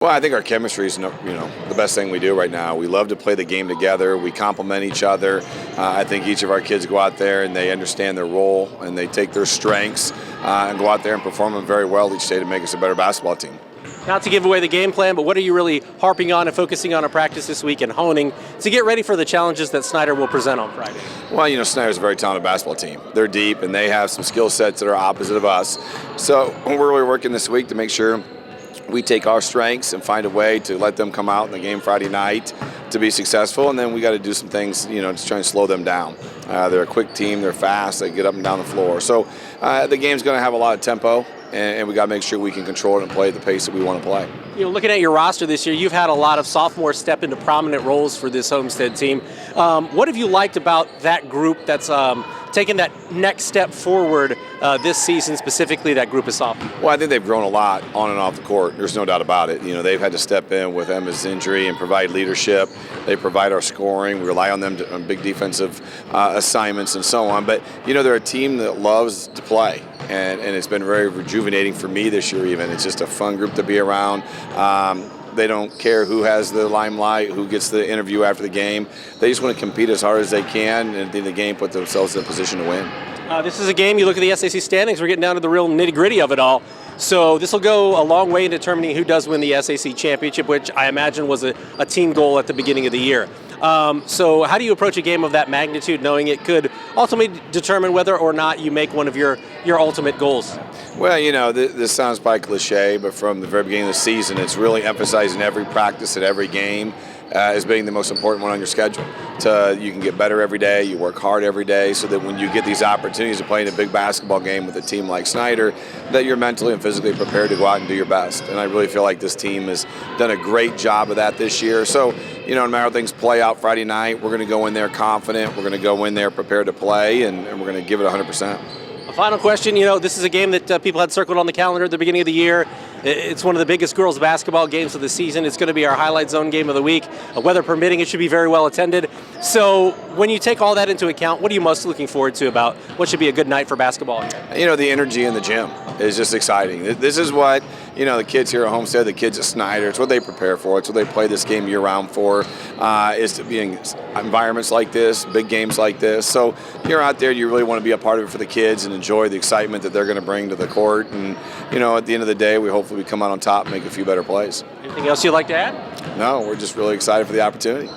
Well, I think our chemistry is, the best thing we do right now. We love to play the game together. We complement each other. I think each of our kids go out there and they understand their role and they take their strengths and go out there and perform them very well each day to make us a better basketball team. Not to give away the game plan, but what are you really harping on and focusing on in practice this week and honing to get ready for the challenges that Snyder will present on Friday? Well, Snyder's a very talented basketball team. They're deep and they have some skill sets that are opposite of us. So we're really working this week to make sure we take our strengths and find a way to let them come out in the game Friday night to be successful, and then we got to do some things, to try and slow them down. They're a quick team, they're fast, they get up and down the floor. So the game's going to have a lot of tempo, and we got to make sure we can control it and play at the pace that we want to play. Looking at your roster this year, you've had a lot of sophomores step into prominent roles for this Homestead team. What have you liked about that group that's taken that next step forward this season, specifically that group of sophomores? Well, I think they've grown a lot on and off the court. There's no doubt about it. They've had to step in with Emma's injury and provide leadership. They provide our scoring. We rely on them on big defensive assignments and so on. But, they're a team that loves to play. And it's been very rejuvenating for me this year even. It's just a fun group to be around. They don't care who has the limelight, who gets the interview after the game. They just want to compete as hard as they can and at the end of the game put themselves in a position to win. This is a game, you look at the SAC standings, we're getting down to the real nitty-gritty of it all. So this will go a long way in determining who does win the SAC championship, which I imagine was a team goal at the beginning of the year. So how do you approach a game of that magnitude, knowing it could ultimately determine whether or not you make one of your ultimate goals? Well, this sounds probably cliche, but from the very beginning of the season, it's really emphasizing every practice at every game as being the most important one on your schedule. You can get better every day, you work hard every day, so that when you get these opportunities to play in a big basketball game with a team like Snyder, that you're mentally and physically prepared to go out and do your best. And I really feel like this team has done a great job of that this year. So, no matter how things play out Friday night, we're going to go in there confident, we're going to go in there prepared to play, and we're going to give it 100%. A final question, this is a game that people had circled on the calendar at the beginning of the year. It's one of the biggest girls basketball games of the season. It's going to be our highlight zone game of the week. Weather permitting, it should be very well attended. So when you take all that into account, what are you most looking forward to about what should be a good night for basketball? The energy in the gym is just exciting. This is what, the kids here at Homestead, the kids at Snyder, it's what they prepare for. It's what they play this game year-round for, is to be in environments like this, big games like this. So you're out there, you really want to be a part of it for the kids and enjoy the excitement that they're going to bring to the court. And, at the end of the day, we hopefully come out on top and make a few better plays. Anything else you'd like to add? No, we're just really excited for the opportunity.